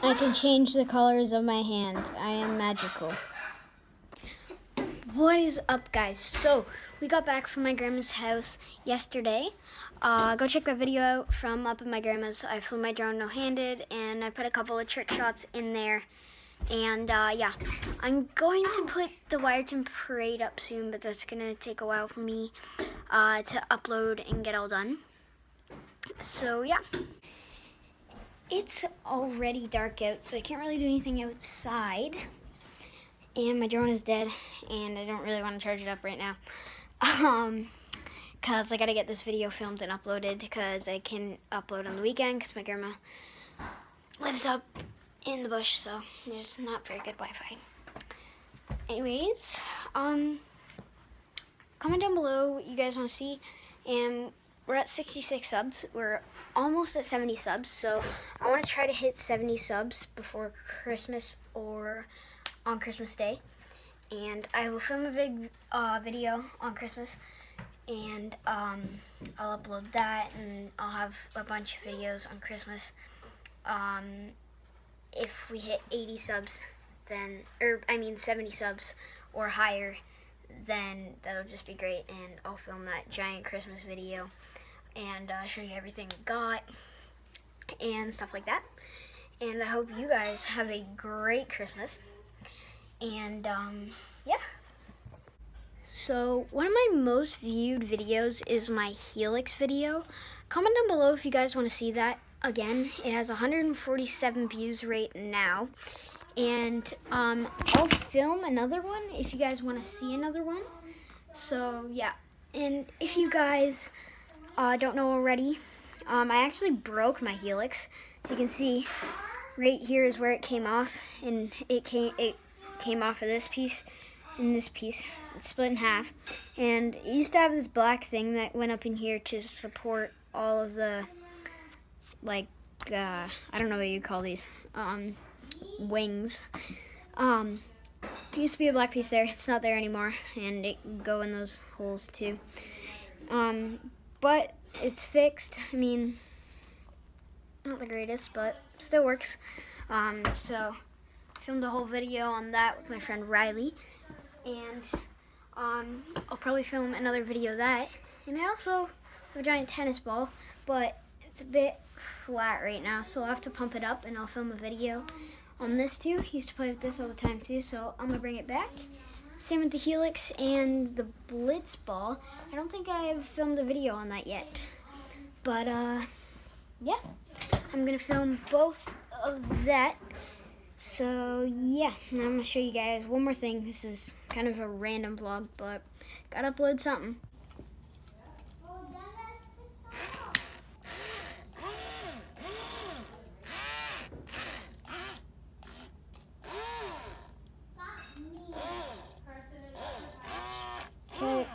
I can change the colors of my hand. I am magical. What is up, guys? So, we got back from my grandma's house yesterday. Go check that video out from up at my grandma's. I flew my drone no-handed, and I put a couple of trick shots in there. And, yeah, I'm going to put the Wyerton Parade up soon, but that's going to take a while for me to upload and get all done. So, yeah. It's already dark out, so I can't really do anything outside. And my drone is dead, and I don't really want to charge it up right now. Because I got to get this video filmed and uploaded, because I can upload on the weekend, because my grandma lives up in the bush, so there's not very good Wi-Fi. Anyways, comment down below what you guys want to see, and we're at 66 subs. We're almost at 70 subs, so I want to try to hit 70 subs before Christmas or on Christmas Day. And I will film a big video on Christmas, and I'll upload that, and I'll have a bunch of videos on Christmas. If we hit 80 subs, then, 70 subs or higher, then that'll just be great, and I'll film that giant Christmas video and show you everything we got and stuff like that. And I hope you guys have a great Christmas. And yeah. So one of my most viewed videos is my Helix video. Comment down below if you guys want to see that again. It has 147 views right now. And I'll film another one if you guys want to see another one. So yeah. And if you guys don't know already, I actually broke my Helix. So you can see right here is where it came off, and it came off of this piece and this piece. It's split in half, and it used to have this black thing that went up in here to support all of the, like, I don't know what you call these, wings. It used to be a black piece there. It's not there anymore, and it can go in those holes too. But it's fixed. I mean, not the greatest, but still works. So I filmed a whole video on that with my friend Riley, and I'll probably film another video of that. And I also have a giant tennis ball, but it's a bit flat right now, so I'll have to pump it up, and I'll film a video on this too. He used to play with this all the time too, so I'm gonna bring it back. Same with the Helix and the Blitz ball. I don't think I have filmed a video on that yet, but yeah, I'm gonna film both of that. So yeah, now I'm gonna show you guys one more thing. This is kind of a random vlog, but gotta upload something. Okay.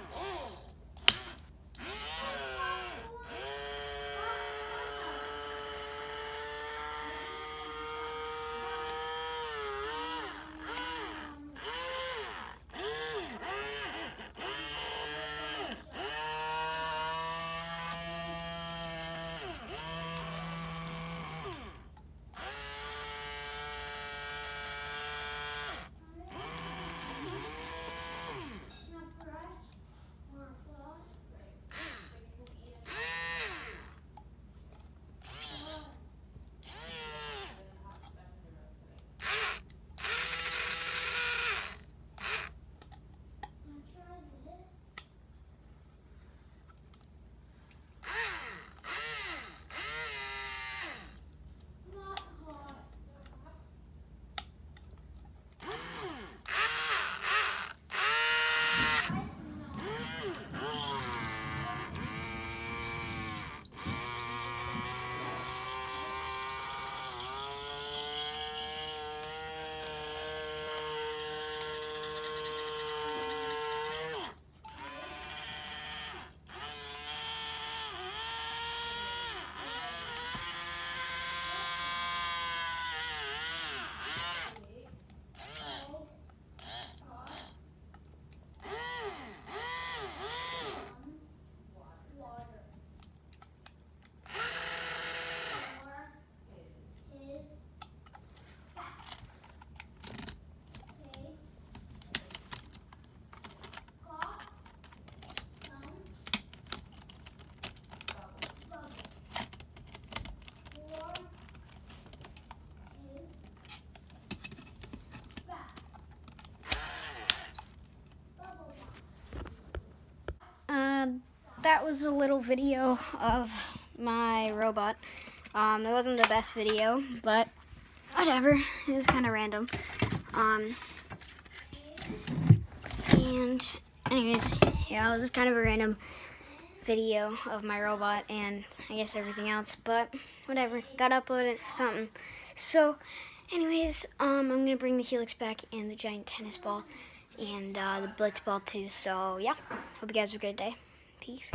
was a little video of my robot. It wasn't the best video, but whatever. It was kind of random. And anyways, yeah, it was just kind of a random video of my robot and I guess everything else, but whatever. Gotta upload it, something. So anyways, I'm gonna bring the Helix back and the giant tennis ball and the blitz ball too. So yeah, hope you guys have a good day. Peace.